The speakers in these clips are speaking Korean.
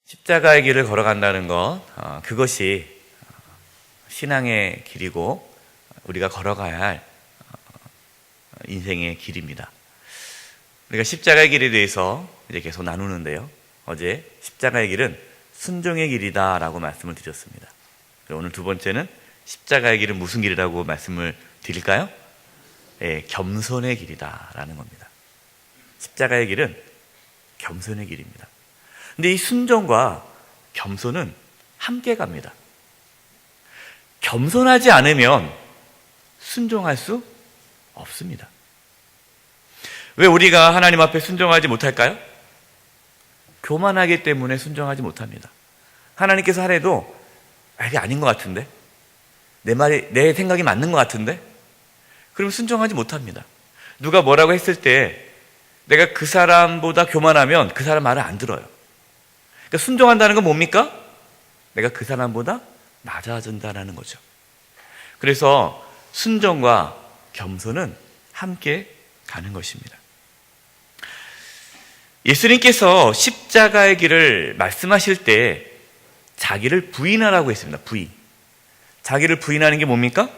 십자가의 길을 걸어간다는 것, 그것이 신앙의 길이고 우리가 걸어가야 할 인생의 길입니다. 우리가 십자가의 길에 대해서 이제 계속 나누는데요. 어제 십자가의 길은 순종의 길이다라고 말씀을 드렸습니다. 오늘 두 번째는 십자가의 길은 무슨 길이라고 말씀을 드릴까요? 네, 겸손의 길이다라는 겁니다. 십자가의 길은 겸손의 길입니다. 근데 이 순종과 겸손은 함께 갑니다. 겸손하지 않으면 순종할 수 없습니다. 왜 우리가 하나님 앞에 순종하지 못할까요? 교만하기 때문에 순종하지 못합니다. 하나님께서 하래도 이게 아닌 것 같은데? 내 생각이 맞는 것 같은데? 그러면 순종하지 못합니다. 누가 뭐라고 했을 때 내가 그 사람보다 교만하면 그 사람 말을 안 들어요. 그러니까 순종한다는 건 뭡니까? 내가 그 사람보다 낮아진다는 거죠. 그래서 순종과 겸손은 함께 가는 것입니다. 예수님께서 십자가의 길을 말씀하실 때 자기를 부인하라고 했습니다. 부인. 자기를 부인하는 게 뭡니까?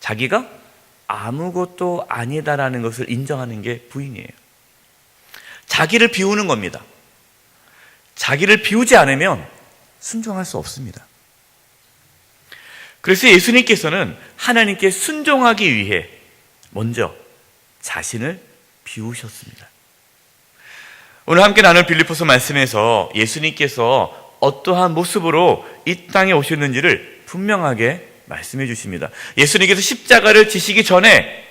자기가 아무것도 아니다라는 것을 인정하는 게 부인이에요. 자기를 비우는 겁니다. 자기를 비우지 않으면 순종할 수 없습니다. 그래서 예수님께서는 하나님께 순종하기 위해 먼저 자신을 비우셨습니다. 오늘 함께 나눌 빌립보서 말씀에서 예수님께서 어떠한 모습으로 이 땅에 오셨는지를 분명하게 말씀해 주십니다. 예수님께서 십자가를 지시기 전에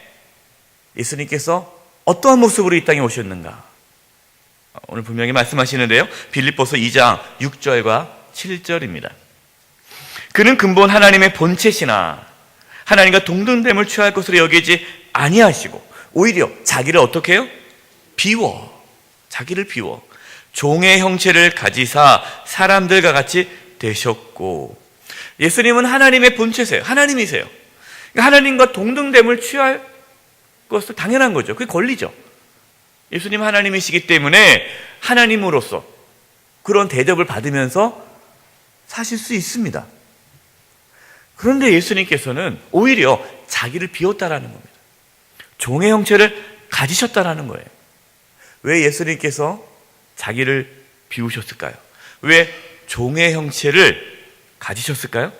예수님께서 어떠한 모습으로 이 땅에 오셨는가? 오늘 분명히 말씀하시는데요. 빌립보서 2장 6절과 7절입니다. 그는 근본 하나님의 본체시나 하나님과 동등됨을 취할 것으로 여기지 아니하시고 오히려 자기를 어떻게 해요? 자기를 비워 종의 형체를 가지사 사람들과 같이 되셨고, 예수님은 하나님의 본체세요. 하나님이세요. 그러니까 하나님과 동등됨을 취할 것은 당연한 거죠. 그게 권리죠. 예수님 하나님이시기 때문에 하나님으로서 그런 대접을 받으면서 사실 수 있습니다. 그런데 예수님께서는 오히려 자기를 비웠다라는 겁니다. 종의 형체를 가지셨다라는 거예요. 왜 예수님께서 자기를 비우셨을까요? 왜 종의 형체를 가지셨을까요?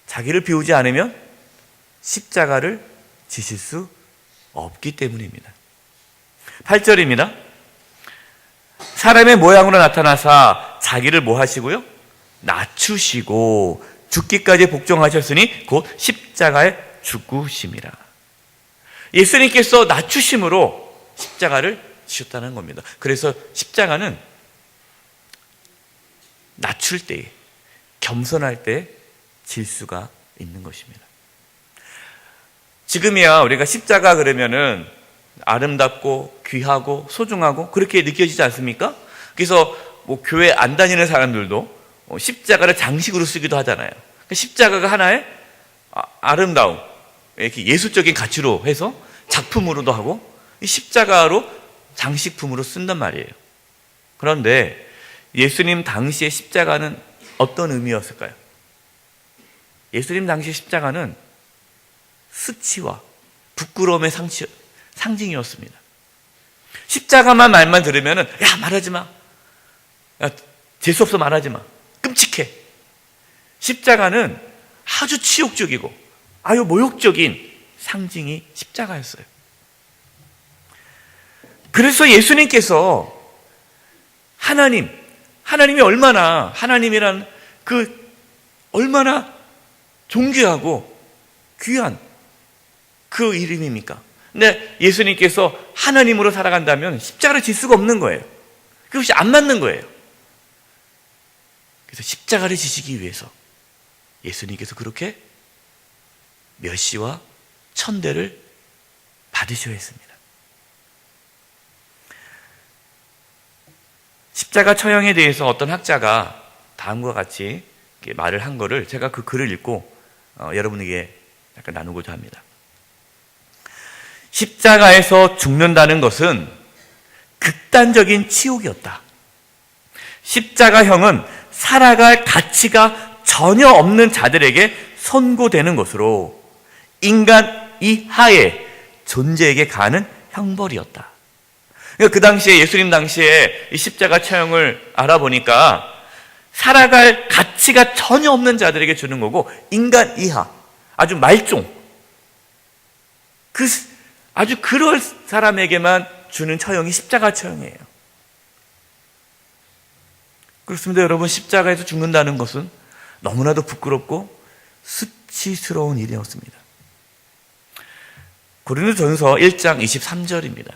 자기를 비우지 않으면 십자가를 지실 수 없기 때문입니다. 8절입니다. 사람의 모양으로 나타나사 자기를 뭐 하시고요? 낮추시고 죽기까지 복종하셨으니 곧 십자가에 죽으심이라. 예수님께서 낮추심으로 십자가를 지셨다는 겁니다. 그래서 십자가는 낮출 때에, 겸손할 때 질 수가 있는 것입니다. 지금이야 우리가 십자가 그러면은 아름답고 귀하고 소중하고 그렇게 느껴지지 않습니까? 그래서 뭐 교회 안 다니는 사람들도 십자가를 장식으로 쓰기도 하잖아요. 십자가가 하나의 아름다움, 이렇게 예술적인 가치로 해서 작품으로도 하고 십자가로 장식품으로 쓴단 말이에요. 그런데 예수님 당시의 십자가는 어떤 의미였을까요? 예수님 당시의 십자가는 수치와 부끄러움의 상징이었습니다. 십자가만 말만 들으면은 야 말하지 마, 야 재수없어 말하지 마, 끔찍해. 십자가는 아주 치욕적이고 아주 모욕적인 상징이 십자가였어요. 그래서 예수님께서 하나님이 얼마나, 하나님이란 얼마나 존귀하고 귀한 그 이름입니까? 근데 예수님께서 하나님으로 살아간다면 십자가를 질 수가 없는 거예요. 그것이 안 맞는 거예요. 그래서 십자가를 지시기 위해서 예수님께서 그렇게 멸시와 천대를 받으셔야 했습니다. 십자가 처형에 대해서 어떤 학자가 다음과 같이 말을 한 거를 제가 그 글을 읽고 여러분에게 약간 나누고자 합니다. 십자가에서 죽는다는 것은 극단적인 치욕이었다. 십자가형은 살아갈 가치가 전혀 없는 자들에게 선고되는 것으로 인간 이하의 존재에게 가는 형벌이었다. 그러니까 그 당시에, 예수님 당시에 이 십자가 처형을 알아보니까 살아갈 가치가 전혀 없는 자들에게 주는 거고, 인간 이하, 아주 말종, 아주 그럴 사람에게만 주는 처형이 십자가 처형이에요. 그렇습니다, 여러분. 십자가에서 죽는다는 것은 너무나도 부끄럽고 수치스러운 일이었습니다. 고린도전서 1장 23절입니다.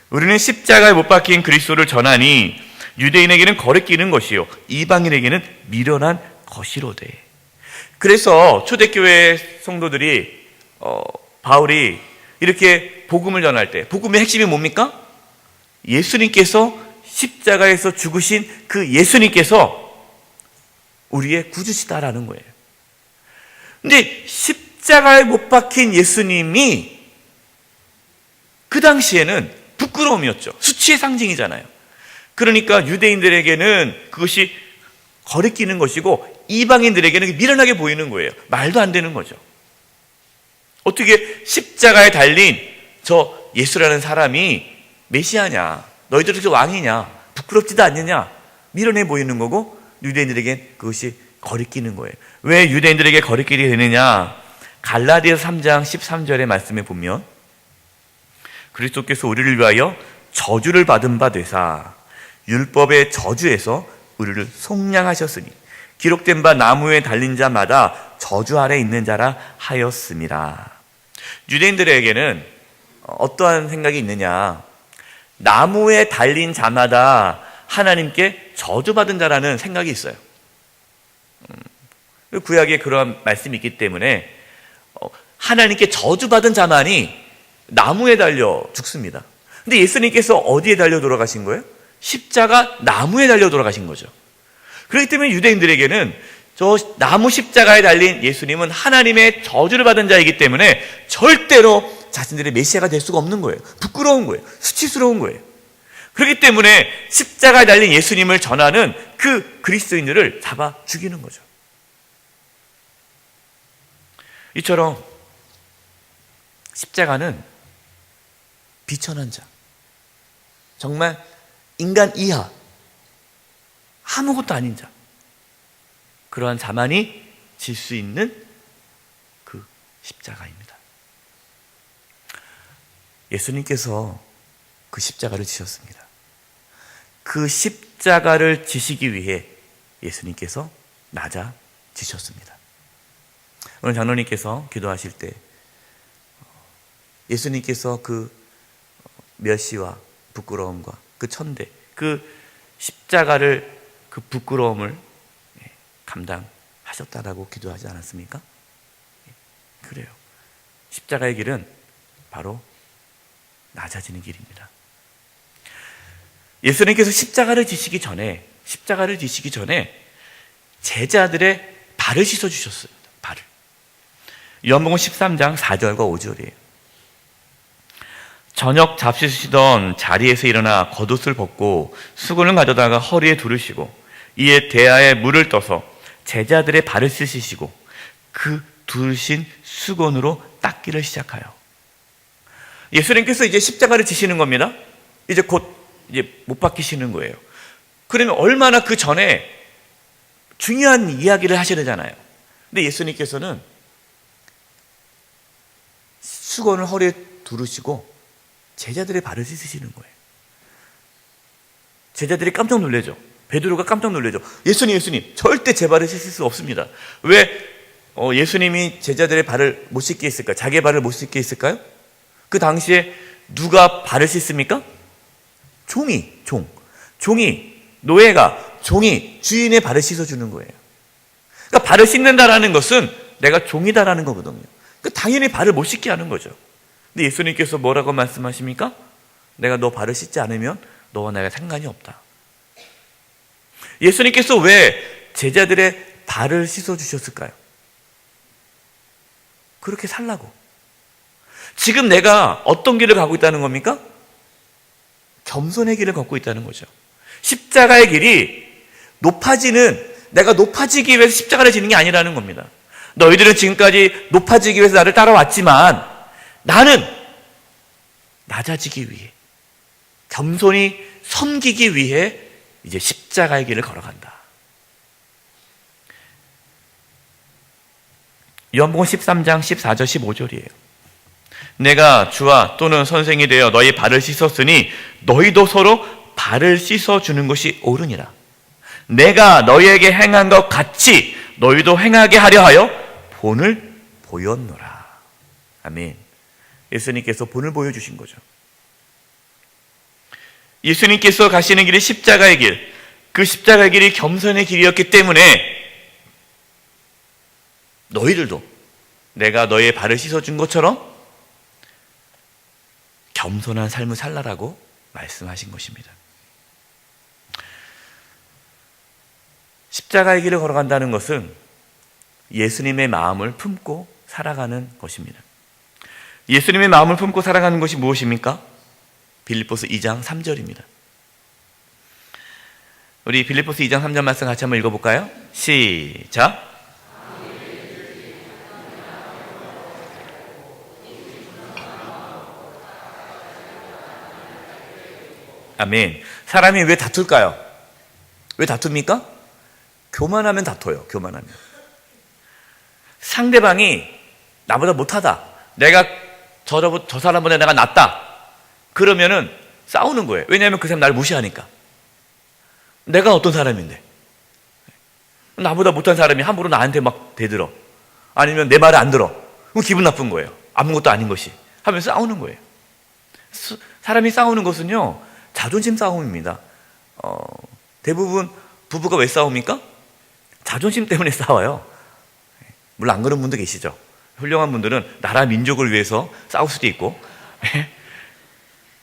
우리는 십자가에 못 박힌 그리스도를 전하니 유대인에게는 거리끼는 것이요 이방인에게는 미련한 것이로되. 그래서 초대교회 성도들이 바울이 이렇게 복음을 전할 때, 복음의 핵심이 뭡니까? 예수님께서 십자가에서 죽으신 그 예수님께서 우리의 구주시다라는 거예요. 근데 십자가에 못 박힌 예수님이 그 당시에는 부끄러움이었죠. 수치의 상징이잖아요. 그러니까 유대인들에게는 그것이 거리끼는 것이고 이방인들에게는 미련하게 보이는 거예요. 말도 안 되는 거죠. 어떻게 십자가에 달린 저 예수라는 사람이 메시아냐, 너희들에게 왕이냐, 부끄럽지도 않느냐, 미련해 보이는 거고, 유대인들에겐 그것이 거리끼는 거예요. 왜 유대인들에게 거리끼게 되느냐? 갈라디아서 3장 13절의 말씀에 보면 그리스도께서 우리를 위하여 저주를 받은 바 되사 율법의 저주에서 우리를 속량하셨으니 기록된 바 나무에 달린 자마다 저주 아래 있는 자라 하였습니다. 유대인들에게는 어떠한 생각이 있느냐? 나무에 달린 자마다 하나님께 저주받은 자라는 생각이 있어요. 구약에 그러한 말씀이 있기 때문에 하나님께 저주받은 자만이 나무에 달려 죽습니다. 근데 예수님께서 어디에 달려 돌아가신 거예요? 십자가 나무에 달려 돌아가신 거죠. 그렇기 때문에 유대인들에게는 저 나무 십자가에 달린 예수님은 하나님의 저주를 받은 자이기 때문에 절대로 자신들의 메시아가 될 수가 없는 거예요. 부끄러운 거예요. 수치스러운 거예요. 그렇기 때문에 십자가에 달린 예수님을 전하는 그 그리스도인들을 잡아 죽이는 거죠. 이처럼 십자가는 비천한 자, 정말 인간 이하, 아무것도 아닌 자, 그러한 자만이 질 수 있는 그 십자가입니다. 예수님께서 그 십자가를 지셨습니다. 그 십자가를 지시기 위해 예수님께서 낮아지셨습니다. 오늘 장로님께서 기도하실 때 예수님께서 그 멸시와 부끄러움과 그 천대, 그 십자가를, 그 부끄러움을 감당하셨다라고 기도하지 않았습니까? 그래요. 십자가의 길은 바로 낮아지는 길입니다. 예수님께서 십자가를 지시기 전에 제자들의 발을 씻어주셨어요. 발을. 요한복음 13장 4절과 5절이에요. 저녁 잡수시던 자리에서 일어나 겉옷을 벗고 수건을 가져다가 허리에 두르시고 이에 대야에 물을 떠서 제자들의 발을 씻으시고 그 두르신 수건으로 닦기를 시작하여. 예수님께서 이제 십자가를 지시는 겁니다. 이제 곧 못 박히시는 거예요. 그러면 얼마나 그 전에 중요한 이야기를 하셔야 되잖아요. 근데 예수님께서는 수건을 허리에 두르시고 제자들의 발을 씻으시는 거예요. 제자들이 깜짝 놀라죠. 베드로가 깜짝 놀라죠. 예수님 절대 제 발을 씻을 수 없습니다. 왜 예수님이 제자들의 발을 못 씻게 했을까요? 자기의 발을 못 씻게 했을까요? 그 당시에 누가 발을 씻습니까? 노예가 종이 주인의 발을 씻어주는 거예요. 그러니까 발을 씻는다라는 것은 내가 종이다라는 거거든요. 그러니까 당연히 발을 못 씻게 하는 거죠. 근데 예수님께서 뭐라고 말씀하십니까? 내가 너 발을 씻지 않으면 너와 내가 상관이 없다. 예수님께서 왜 제자들의 발을 씻어주셨을까요? 그렇게 살라고. 지금 내가 어떤 길을 가고 있다는 겁니까? 겸손의 길을 걷고 있다는 거죠. 십자가의 길이 내가 높아지기 위해서 십자가를 지는 게 아니라는 겁니다. 너희들은 지금까지 높아지기 위해서 나를 따라왔지만 나는 낮아지기 위해, 겸손히 섬기기 위해 이제 십자가의 길을 걸어간다. 요한복음 13장 14절 15절이에요. 내가 주와 또는 선생이 되어 너희 발을 씻었으니 너희도 서로 발을 씻어주는 것이 옳으니라. 내가 너희에게 행한 것 같이 너희도 행하게 하려 하여 본을 보였노라. 아멘. 예수님께서 본을 보여주신 거죠. 예수님께서 가시는 길이 십자가의 길, 그 십자가의 길이 겸손의 길이었기 때문에 너희들도 내가 너희의 발을 씻어준 것처럼 겸손한 삶을 살라라고 말씀하신 것입니다. 십자가의 길을 걸어간다는 것은 예수님의 마음을 품고 살아가는 것입니다. 예수님의 마음을 품고 살아가는 것이 무엇입니까? 빌립보서 2장 3절입니다. 우리 빌립보서 2장 3절 말씀 같이 한번 읽어볼까요? 시작! 아멘. 사람이 왜 다툴까요? 왜 다툽니까? 교만하면 다퉈요. 교만하면. 상대방이 나보다 못하다. 내가 저 사람보다 내가 낫다. 그러면은 싸우는 거예요. 왜냐하면 그 사람 나를 무시하니까. 내가 어떤 사람인데. 나보다 못한 사람이 함부로 나한테 막 대들어. 아니면 내 말을 안 들어. 그럼 기분 나쁜 거예요. 아무것도 아닌 것이. 하면서 싸우는 거예요. 사람이 싸우는 것은요, 자존심 싸움입니다. 대부분 부부가 왜 싸웁니까? 자존심 때문에 싸워요. 물론 안 그런 분도 계시죠. 훌륭한 분들은 나라 민족을 위해서 싸울 수도 있고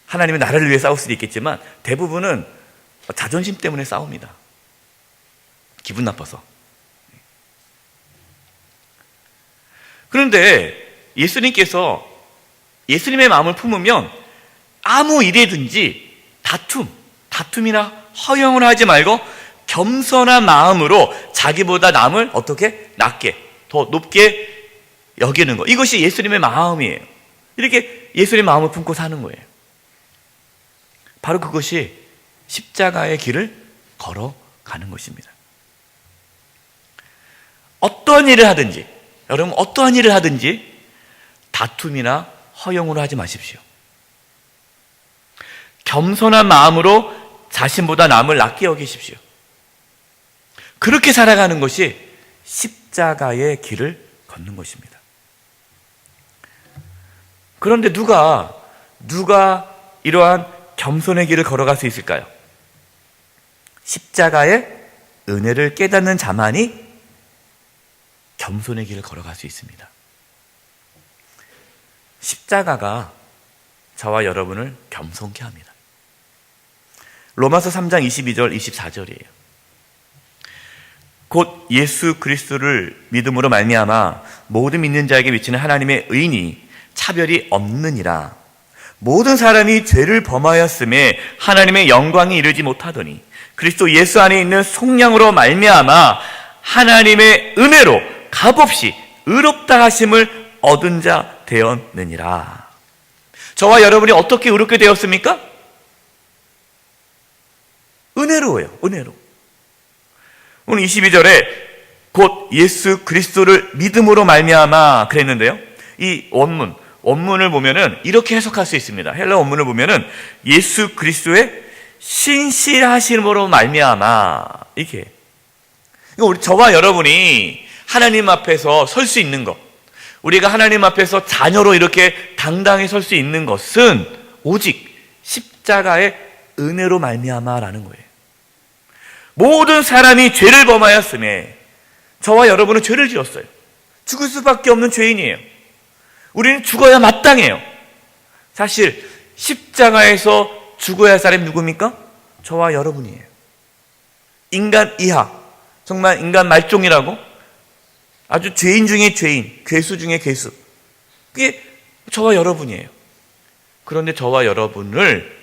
하나님의 나라를 위해 싸울 수도 있겠지만 대부분은 자존심 때문에 싸웁니다. 기분 나빠서. 그런데 예수님께서 예수님의 마음을 품으면 아무 일이든지 다툼이나 허영을 하지 말고 겸손한 마음으로 자기보다 남을 어떻게? 낮게, 더 높게 여기는 거. 이것이 예수님의 마음이에요. 이렇게 예수님의 마음을 품고 사는 거예요. 바로 그것이 십자가의 길을 걸어가는 것입니다. 어떠한 일을 하든지, 여러분 어떠한 일을 하든지 다툼이나 허영으로 하지 마십시오. 겸손한 마음으로 자신보다 남을 낮게 여기십시오. 그렇게 살아가는 것이 십자가의 길을 걷는 것입니다. 그런데 누가 이러한 겸손의 길을 걸어갈 수 있을까요? 십자가의 은혜를 깨닫는 자만이 겸손의 길을 걸어갈 수 있습니다. 십자가가 저와 여러분을 겸손케 합니다. 로마서 3장 22절 24절이에요. 곧 예수 그리스도를 믿음으로 말미암아 모든 믿는 자에게 미치는 하나님의 의인이 차별이 없느니라. 모든 사람이 죄를 범하였음에 하나님의 영광이 이르지 못하더니 그리스도 예수 안에 있는 속량으로 말미암아 하나님의 은혜로 값없이 의롭다 하심을 얻은 자 되었느니라. 저와 여러분이 어떻게 의롭게 되었습니까? 은혜로예요. 은혜로. 오늘 22절에 곧 예수 그리스도를 믿음으로 말미암아 그랬는데요. 이 원문을 보면은 이렇게 해석할 수 있습니다. 헬라 원문을 보면은 예수 그리스도의 신실하심으로 말미암아 이게. 우리 저와 여러분이 하나님 앞에서 설 수 있는 것, 우리가 하나님 앞에서 자녀로 이렇게 당당히 설 수 있는 것은 오직 십자가의 은혜로 말미암아라는 거예요. 모든 사람이 죄를 범하였음에 저와 여러분은 죄를 지었어요. 죽을 수밖에 없는 죄인이에요. 우리는 죽어야 마땅해요. 사실 십자가에서 죽어야 할 사람이 누굽니까? 저와 여러분이에요. 인간 이하, 정말 인간 말종이라고 아주 죄인 중에 죄인, 괴수 중에 괴수. 그게 저와 여러분이에요. 그런데 저와 여러분을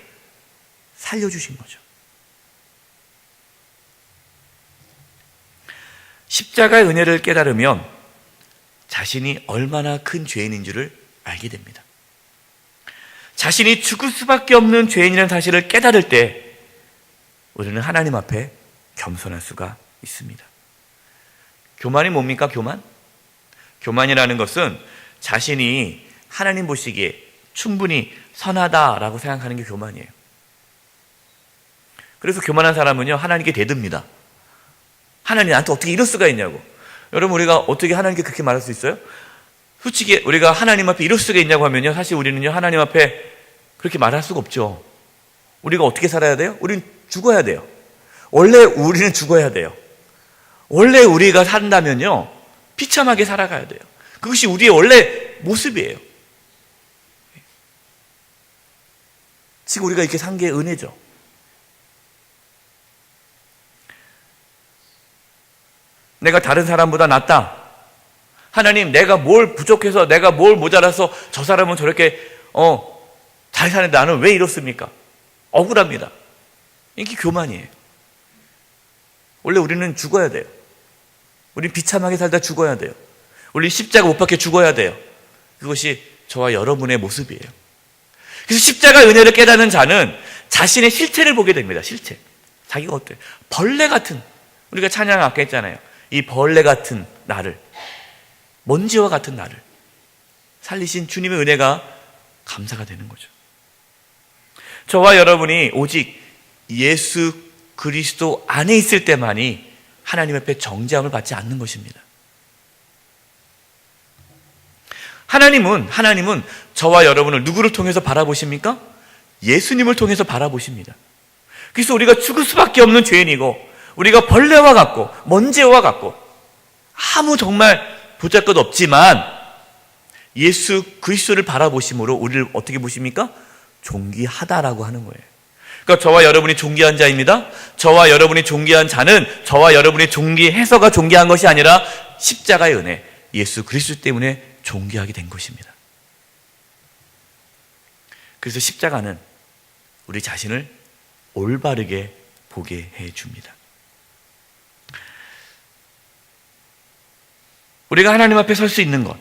살려주신 거죠. 십자가의 은혜를 깨달으면 자신이 얼마나 큰 죄인인 줄을 알게 됩니다. 자신이 죽을 수밖에 없는 죄인이라는 사실을 깨달을 때 우리는 하나님 앞에 겸손할 수가 있습니다. 교만이 뭡니까? 교만이라는 것은 자신이 하나님 보시기에 충분히 선하다라고 생각하는 게 교만이에요. 그래서 교만한 사람은요, 하나님께 대듭니다. 하나님 나한테 어떻게 이럴 수가 있냐고. 여러분, 우리가 어떻게 하나님께 그렇게 말할 수 있어요? 솔직히 우리가 하나님 앞에 이럴 수가 있냐고 하면요, 사실 우리는요, 하나님 앞에 그렇게 말할 수가 없죠. 우리가 어떻게 살아야 돼요? 우리는 죽어야 돼요. 원래 우리는 죽어야 돼요. 원래 우리가 산다면요, 비참하게 살아가야 돼요. 그것이 우리의 원래 모습이에요. 지금 우리가 이렇게 산 게 은혜죠. 내가 다른 사람보다 낫다. 하나님, 내가 뭘 부족해서, 내가 뭘 모자라서 저 사람은 저렇게 잘 사는데 나는 왜 이렇습니까? 억울합니다. 이게 교만이에요. 원래 우리는 죽어야 돼요. 우리는 비참하게 살다 죽어야 돼요. 우리는 십자가 못 박혀 죽어야 돼요. 그것이 저와 여러분의 모습이에요. 그래서 십자가 은혜를 깨닫는 자는 자신의 실체를 보게 됩니다. 실체. 자기가 어때요? 벌레 같은, 우리가 찬양 아까 했잖아요. 이 벌레 같은 나를, 먼지와 같은 나를 살리신 주님의 은혜가 감사가 되는 거죠. 저와 여러분이 오직 예수 그리스도 안에 있을 때만이 하나님 앞에 정죄함을 받지 않는 것입니다. 하나님은 저와 여러분을 누구를 통해서 바라보십니까? 예수님을 통해서 바라보십니다. 그래서 우리가 죽을 수밖에 없는 죄인이고, 우리가 벌레와 같고 먼지와 같고 아무 정말 보잘것 없지만 예수 그리스도를 바라보심으로 우리를 어떻게 보십니까? 존귀하다라고 하는 거예요. 그러니까 저와 여러분이 존귀한 자입니다. 저와 여러분이 존귀한 자는 저와 여러분이 존귀해서가 존귀한 것이 아니라 십자가의 은혜, 예수 그리스도 때문에 존귀하게 된 것입니다. 그래서 십자가는 우리 자신을 올바르게 보게 해줍니다. 우리가 하나님 앞에 설 수 있는 것,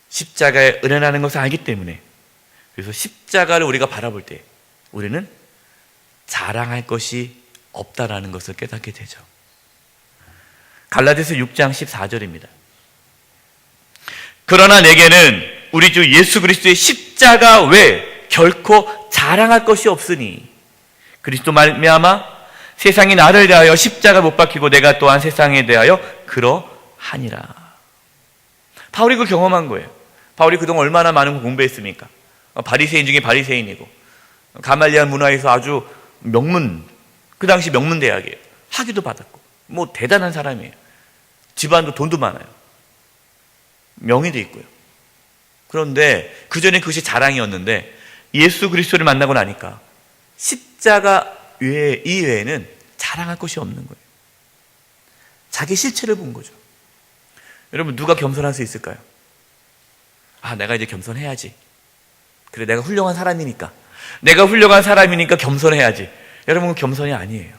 십자가의 은혜라는 것을 알기 때문에, 그래서 십자가를 우리가 바라볼 때 우리는 자랑할 것이 없다라는 것을 깨닫게 되죠. 갈라디아서 6장 14절입니다. 그러나 내게는 우리 주 예수 그리스도의 십자가 외에 결코 자랑할 것이 없으니 그리스도 말미암아 세상이 나를 대하여 십자가 못 박히고 내가 또한 세상에 대하여 그러하니라. 바울이 그걸 경험한 거예요. 바울이 그동안 얼마나 많은 걸 공부했습니까? 바리새인 중에 바리새인이고 가말리알 문화에서 아주 그 당시 명문 대학이에요. 학위도 받았고 뭐 대단한 사람이에요. 집안도 돈도 많아요. 명의도 있고요. 그런데 그 전에 그것이 자랑이었는데 예수 그리스도를 만나고 나니까 십자가 이외에는 자랑할 것이 없는 거예요. 자기 실체를 본 거죠. 여러분, 누가 겸손할 수 있을까요? 내가 이제 겸손해야지. 그래, 내가 훌륭한 사람이니까 겸손해야지. 여러분, 겸손이 아니에요.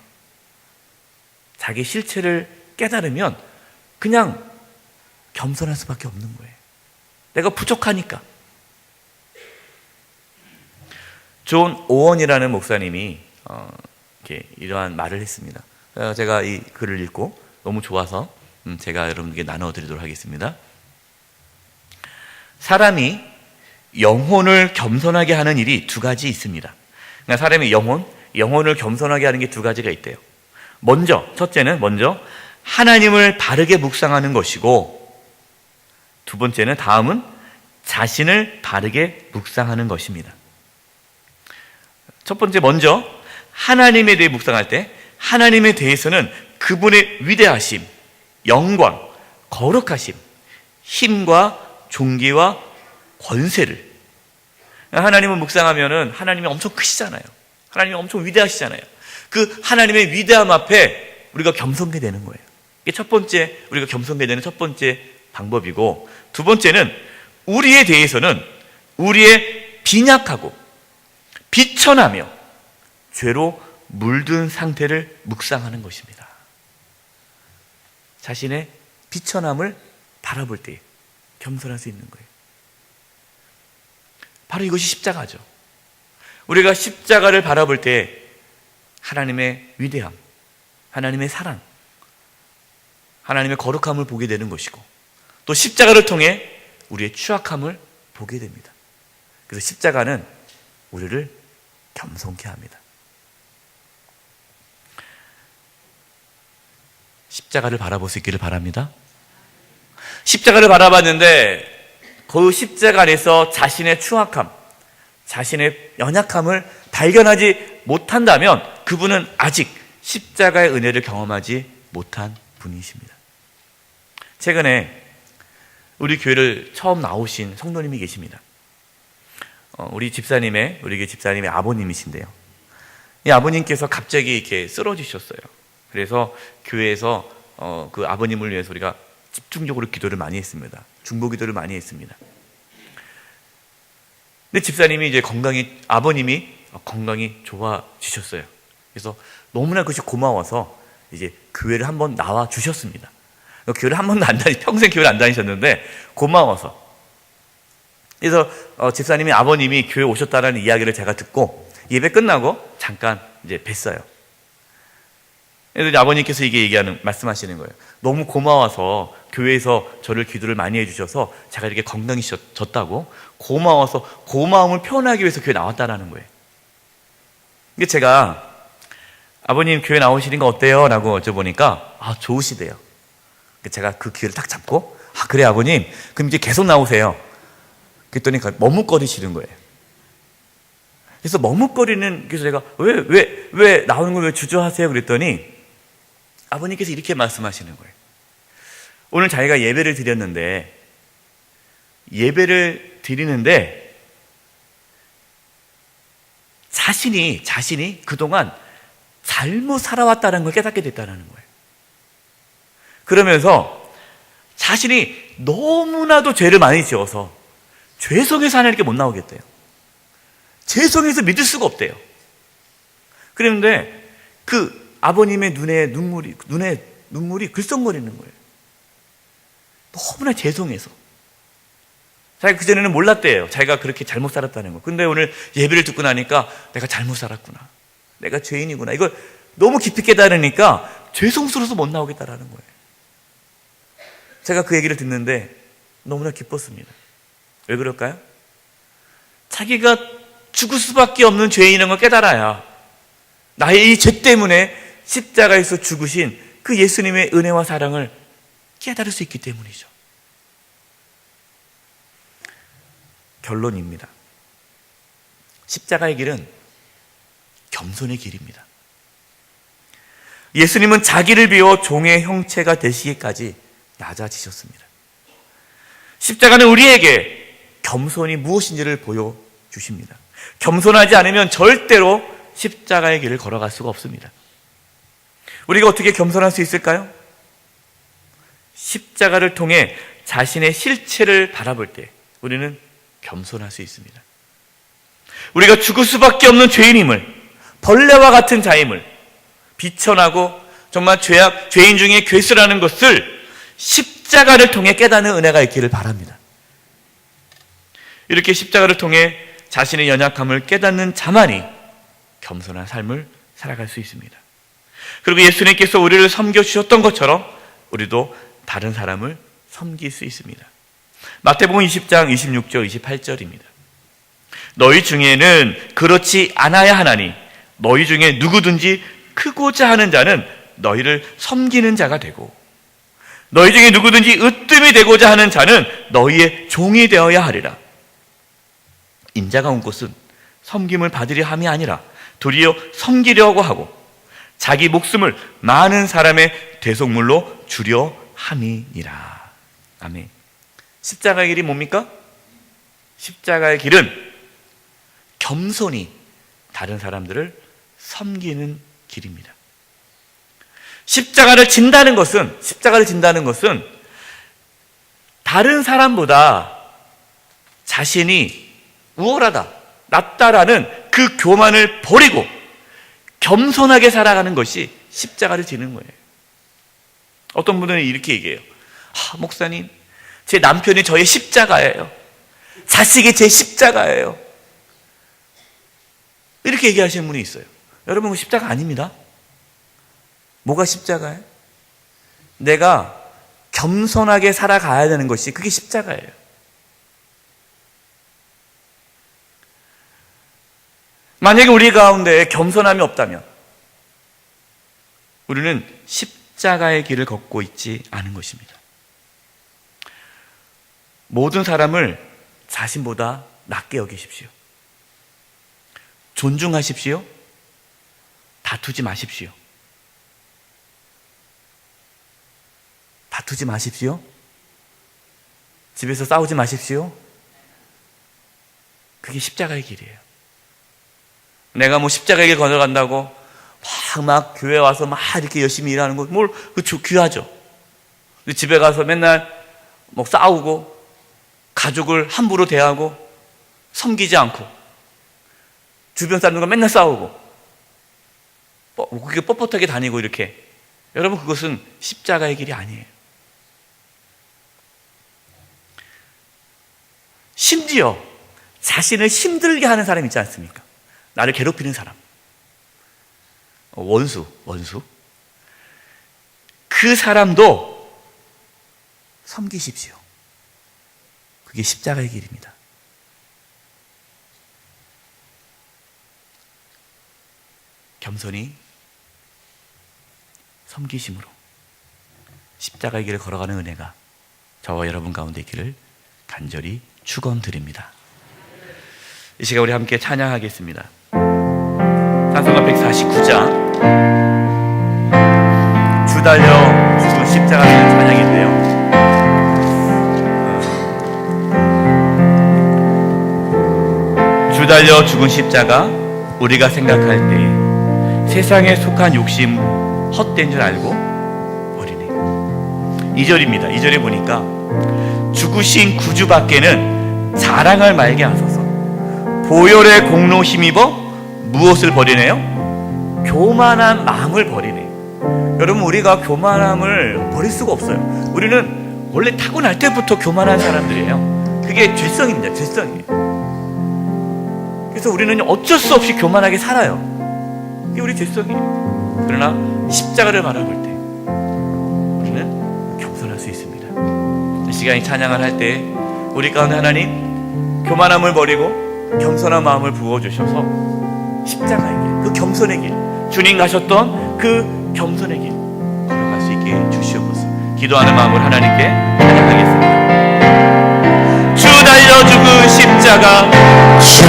자기 실체를 깨달으면 그냥 겸손할 수밖에 없는 거예요. 내가 부족하니까. 존 오원이라는 목사님이 이렇게 이러한 말을 했습니다. 제가 이 글을 읽고 너무 좋아서 제가 여러분에게 나눠드리도록 하겠습니다. 사람이 영혼을 겸손하게 하는 일이 두 가지 있습니다. 그러니까 사람의 영혼을 겸손하게 하는 게 두 가지가 있대요. 첫째는 하나님을 바르게 묵상하는 것이고, 두 번째는 자신을 바르게 묵상하는 것입니다. 첫 번째, 하나님에 대해 묵상할 때 하나님에 대해서는 그분의 위대하심, 영광, 거룩하심, 힘과 존귀와 권세를, 하나님을 묵상하면은 하나님이 엄청 크시잖아요. 하나님이 엄청 위대하시잖아요. 그 하나님의 위대함 앞에 우리가 겸손하게 되는 거예요. 이게 첫 번째, 우리가 겸손하게 되는 첫 번째 방법이고, 두 번째는 우리에 대해서는 우리의 빈약하고 비천하며 죄로 물든 상태를 묵상하는 것입니다. 자신의 비천함을 바라볼 때 겸손할 수 있는 거예요. 바로 이것이 십자가죠. 우리가 십자가를 바라볼 때 하나님의 위대함, 하나님의 사랑, 하나님의 거룩함을 보게 되는 것이고, 또 십자가를 통해 우리의 추악함을 보게 됩니다. 그래서 십자가는 우리를 겸손케 합니다. 십자가를 바라볼 수 있기를 바랍니다. 십자가를 바라봤는데 그 십자가 안에서 자신의 추악함, 자신의 연약함을 발견하지 못한다면 그분은 아직 십자가의 은혜를 경험하지 못한 분이십니다. 최근에 우리 교회를 처음 나오신 성도님이 계십니다. 우리 교회 집사님의 아버님이신데요. 이 아버님께서 갑자기 이렇게 쓰러지셨어요. 그래서 교회에서 그 아버님을 위해서 우리가 집중적으로 기도를 많이 했습니다. 중보 기도를 많이 했습니다. 근데 집사님이 이제 아버님이 건강이 좋아지셨어요. 그래서 너무나 그것이 고마워서 이제 교회를 한번 나와 주셨습니다. 교회를 한 번도 평생 교회를 안 다니셨는데 고마워서. 그래서 집사님이 아버님이 교회 오셨다라는 이야기를 제가 듣고 예배 끝나고 잠깐 이제 뵀어요. 그래서 이제 아버님께서 말씀하시는 거예요. 너무 고마워서 교회에서 저를 기도를 많이 해주셔서 제가 이렇게 건강해졌다고 고마워서 고마움을 표현하기 위해서 교회 나왔다라는 거예요. 근데 제가 아버님 교회 나오시는 거 어때요? 라고 여쭤보니까 좋으시대요. 제가 그 기회를 딱 잡고 그래 아버님 그럼 이제 계속 나오세요. 그랬더니 머뭇거리시는 거예요. 그래서 그래서 제가 왜 나오는 걸 왜 주저하세요? 그랬더니 아버님께서 이렇게 말씀하시는 거예요. 오늘 자기가 예배를 드리는데 자신이 그동안 잘못 살아왔다는 걸 깨닫게 됐다는 거예요. 그러면서 자신이 너무나도 죄를 많이 지어서 죄성에서 하나님께 못 나오겠대요. 죄성에서 믿을 수가 없대요. 그런데 그 아버님의 눈에 눈물이 글썽거리는 거예요. 너무나 죄송해서. 자기가 그전에는 몰랐대요. 자기가 그렇게 잘못 살았다는 거. 근데 오늘 예배를 듣고 나니까 내가 잘못 살았구나. 내가 죄인이구나. 이걸 너무 깊이 깨달으니까 죄송스러워서 못 나오겠다라는 거예요. 제가 그 얘기를 듣는데 너무나 기뻤습니다. 왜 그럴까요? 자기가 죽을 수밖에 없는 죄인인 걸 깨달아야 나의 이 죄 때문에 십자가에서 죽으신 그 예수님의 은혜와 사랑을 깨달을 수 있기 때문이죠. 결론입니다. 십자가의 길은 겸손의 길입니다. 예수님은 자기를 비워 종의 형체가 되시기까지 낮아지셨습니다. 십자가는 우리에게 겸손이 무엇인지를 보여주십니다. 겸손하지 않으면 절대로 십자가의 길을 걸어갈 수가 없습니다. 우리가 어떻게 겸손할 수 있을까요? 십자가를 통해 자신의 실체를 바라볼 때 우리는 겸손할 수 있습니다. 우리가 죽을 수밖에 없는 죄인임을, 벌레와 같은 자임을, 비천하고 정말 죄인 중에 괴수라는 것을 십자가를 통해 깨닫는 은혜가 있기를 바랍니다. 이렇게 십자가를 통해 자신의 연약함을 깨닫는 자만이 겸손한 삶을 살아갈 수 있습니다. 그리고 예수님께서 우리를 섬겨주셨던 것처럼 우리도 다른 사람을 섬길 수 있습니다. 마태복음 20장 26절 28절입니다. 너희 중에는 그렇지 않아야 하나니 너희 중에 누구든지 크고자 하는 자는 너희를 섬기는 자가 되고 너희 중에 누구든지 으뜸이 되고자 하는 자는 너희의 종이 되어야 하리라. 인자가 온 곳은 섬김을 받으려 함이 아니라 도리어 섬기려고 하고 자기 목숨을 많은 사람의 대속물로 주려 함이니라. 아멘. 십자가의 길이 뭡니까? 십자가의 길은 겸손히 다른 사람들을 섬기는 길입니다. 십자가를 진다는 것은 다른 사람보다 자신이 우월하다, 낫다라는 그 교만을 버리고 겸손하게 살아가는 것이 십자가를 지는 거예요. 어떤 분들은 이렇게 얘기해요. 목사님, 제 남편이 저의 십자가예요. 자식이 제 십자가예요. 이렇게 얘기하시는 분이 있어요. 여러분, 그 십자가 아닙니다. 뭐가 십자가예요? 내가 겸손하게 살아가야 되는 것이 그게 십자가예요. 만약에 우리 가운데 겸손함이 없다면 우리는 십자가의 길을 걷고 있지 않은 것입니다. 모든 사람을 자신보다 낮게 여기십시오. 존중하십시오. 다투지 마십시오. 다투지 마십시오. 집에서 싸우지 마십시오. 그게 십자가의 길이에요. 내가 뭐 십자가의 길 걸어간다고 막 교회 와서 막 이렇게 열심히 일하는 거, 귀하죠. 집에 가서 맨날 뭐 싸우고 가족을 함부로 대하고 섬기지 않고 주변 사람들과 맨날 싸우고 그게 뻣뻣하게 다니고 이렇게, 여러분, 그것은 십자가의 길이 아니에요. 심지어 자신을 힘들게 하는 사람 있지 않습니까? 나를 괴롭히는 사람, 원수. 그 사람도 섬기십시오. 그게 십자가의 길입니다. 겸손히 섬기심으로 십자가의 길을 걸어가는 은혜가 저와 여러분 가운데 있기를 간절히 축원드립니다. 이 시간 우리 함께 찬양하겠습니다. 찬송가 149장 주 달려 죽은 십자가라는 찬양인데요, 주 달려 죽은 십자가 우리가 생각할 때에 세상에 속한 욕심 헛된 줄 알고 버리네. 2절입니다. 2절에 보니까 죽으신 구주밖에는 자랑할 말게 하소서. 보혈의 공로 힘입어 무엇을 버리네요? 교만한 마음을 버리네. 여러분, 우리가 교만함을 버릴 수가 없어요. 우리는 원래 타고날 때부터 교만한 사람들이에요. 그게 죄성입니다. 죄성이에요. 그래서 우리는 어쩔 수 없이 교만하게 살아요. 그게 우리 죄성이에요. 그러나 십자가를 바라볼 때 우리는 겸손할 수 있습니다. 이 시간에 찬양을 할 때 우리 가운데 하나님 교만함을 버리고 겸손한 마음을 부어주셔서 십자가의 길, 그 겸손의 길, 주님 가셨던 그 겸손의 길 걸어갈 수 있게 주시옵소서. 기도하는 마음으로 하나님께 찬양하겠습니다. 주 달려 죽은 십자가, 주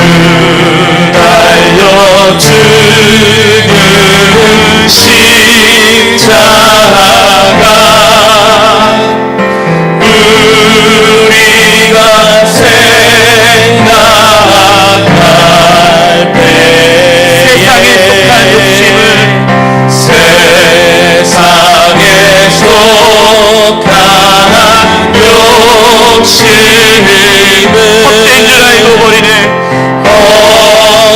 달려 죽은 십자가 우리가 생각할 때에 세상에 속한 욕심을, 세상에 속한 욕심을 헛된 줄 알고 버리네. 헛된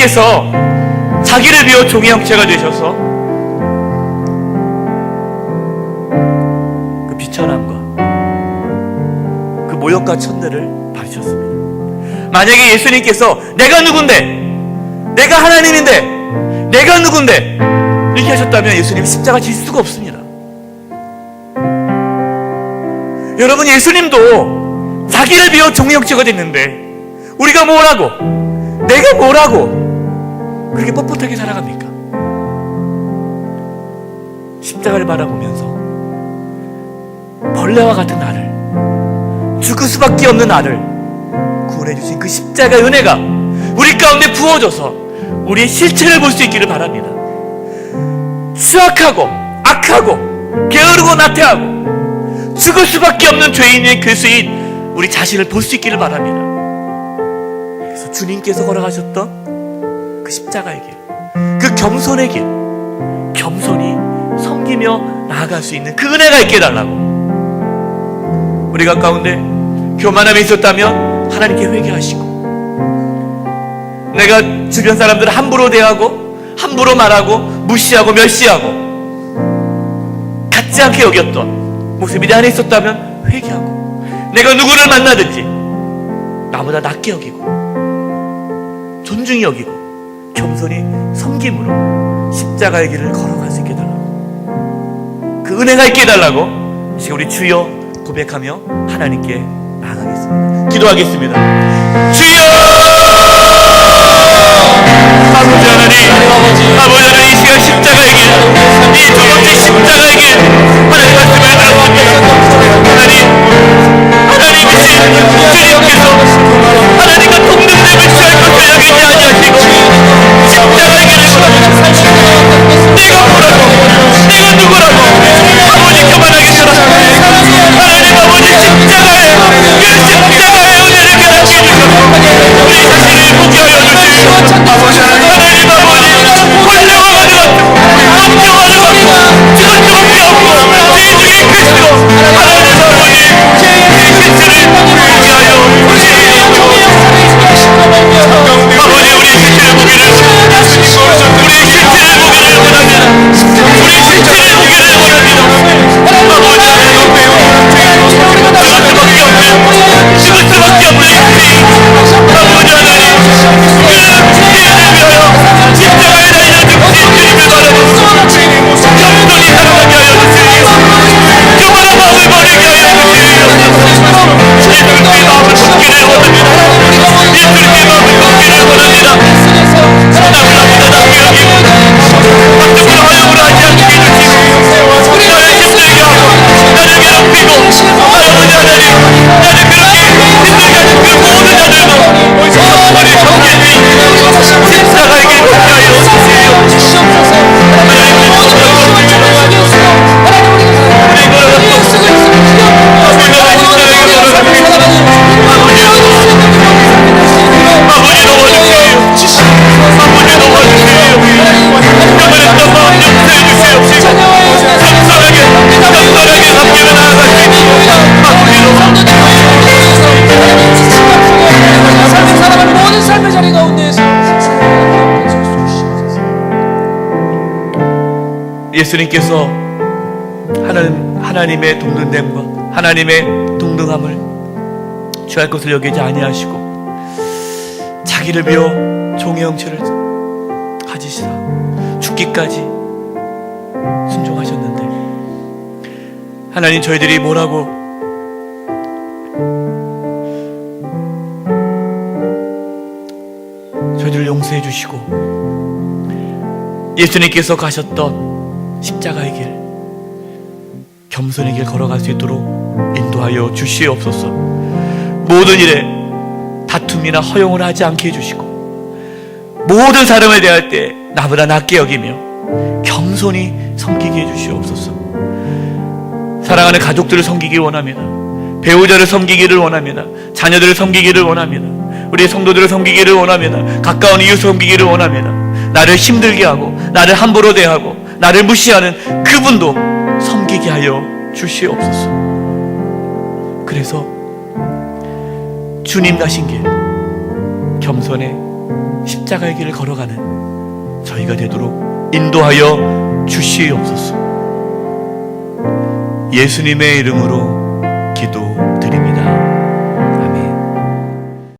예수님께서 자기를 비워 종의 형체가 되셔서 그 비천함과 그 모욕과 천대를 받으셨습니다. 만약에 예수님께서 내가 누군데, 내가 하나님인데, 내가 누군데 이렇게 하셨다면 예수님 십자가 질 수가 없습니다. 여러분, 예수님도 자기를 비워 종의 형체가 됐는데 우리가 뭐라고, 내가 뭐라고 그렇게 뻣뻣하게 살아갑니까? 십자가를 바라보면서 벌레와 같은 나를, 죽을 수밖에 없는 나를 구원해 주신 그 십자가의 은혜가 우리 가운데 부어져서 우리의 실체를 볼 수 있기를 바랍니다. 추악하고 악하고 게으르고 나태하고 죽을 수밖에 없는 죄인의 괴수인 우리 자신을 볼 수 있기를 바랍니다. 그래서 주님께서 걸어가셨던 그 십자가의 길, 그 겸손의 길, 겸손히 섬기며 나아갈 수 있는 그 은혜가 있게 해달라고. 우리가 가운데 교만함이 있었다면 하나님께 회개하시고, 내가 주변 사람들을 함부로 대하고 함부로 말하고 무시하고 멸시하고 같지 않게 여겼던 모습이 내 안에 있었다면 회개하고, 내가 누구를 만나든지 나보다 낮게 여기고 존중히 여기고 겸손히 섬김으로 십자가의 길을 걸어갈 수 있게 해달라고, 그 은혜가 있게 해달라고 지금 우리 주여 고백하며 하나님께 나아가겠습니다. 기도하겠습니다. 주여! 아버지 하나님, 아버지 하나님, 이 시간 십자가의 길, 이 두 번째 십자가의 길, 하나님 말씀을 들었습니다. 하나님이신 주님께서 하나님과 동등됨을 취할 것을 여기지 아니하시고 십자가의 길을 걸어가셨습니다. 내가 뭐라고, 내가 누구라고 아버지 그만하겠습니다. 하나님 아버지, 십자가의 그 십자가의 은혜를 깨닫게 해주셔서 우리 자신을 보게 하여 주시고, 하나님 아버지, 권력을 가져왔고 압력을 받고 죽을 수밖에 없고 죄 중에 그리스도, 하나님 아버지, 우리 실체를 보게 하여 주시고, 아버지 우리의 실체를 보기를 원합니다. 우리의 실체를 보기를 원합니다. 우리의 실체를 보기를 원합니다. 아버지 하나님, 죽을 수밖에 없는 죄인, 아버지 하나님, 그 죄인을 위하여 십자가에 달려 죽으신 주님을 바라보고 겸손히 살아가게 하여 주시옵소서. 교만한 마음을 버리게 하여 주시옵소서. 예수님의 마음을 걷기를 원합니다. 예수님의 마음을 걷기를 원합니다. 나보다 낮게 여기고 박정으로 하여으로 하지 않게 해주시고, 나를 힘들게 하고 나를 괴롭히고 아버지 하나님, 나를 그렇게 힘들게 하는 그 모든 자들도 성령을 경계해 주시고 십자가의 길 걷게 하여 주시옵소서. 하나님, 우리 걸어갔고 우리 걸어갔고 우리가 십자가의 길 걸어갑니다. 아버지 도와주세요. 아버지 도와주세요. 교만했던 마음 용서해 주시옵시고 겸손하게 함께 나아갈 수 있도록 아버지 삶을 살아가는 모든 삶의 자리 가운데에서 예수님께서 하나님의 동등됨과 하나님의 동등함을 취할 것을 여기지 아니하시고 자기를 비워 종의 형체를 가지시라 죽기까지 순종하셨는데, 하나님, 저희들이 뭐라고 저희들을 용서해 주시고 예수님께서 가셨던 십자가의 길, 겸손의 길 걸어갈 수 있도록 인도하여 주시옵소서. 모든 일에 다툼이나 허용을 하지 않게 해주시고 모든 사람을 대할 때 나보다 낮게 여기며 겸손히 섬기게 해주시옵소서. 사랑하는 가족들을 섬기기 원합니다. 배우자를 섬기기를 원합니다. 자녀들을 섬기기를 원합니다. 우리의 성도들을 섬기기를 원합니다. 가까운 이웃을 섬기기를 원합니다. 나를 힘들게 하고 나를 함부로 대하고 나를 무시하는 그분도 섬기게 하여 주시옵소서. 그래서 주님 가신 길, 겸손에 십자가의 길을 걸어가는 저희가 되도록 인도하여 주시옵소서. 예수님의 이름으로 기도드립니다.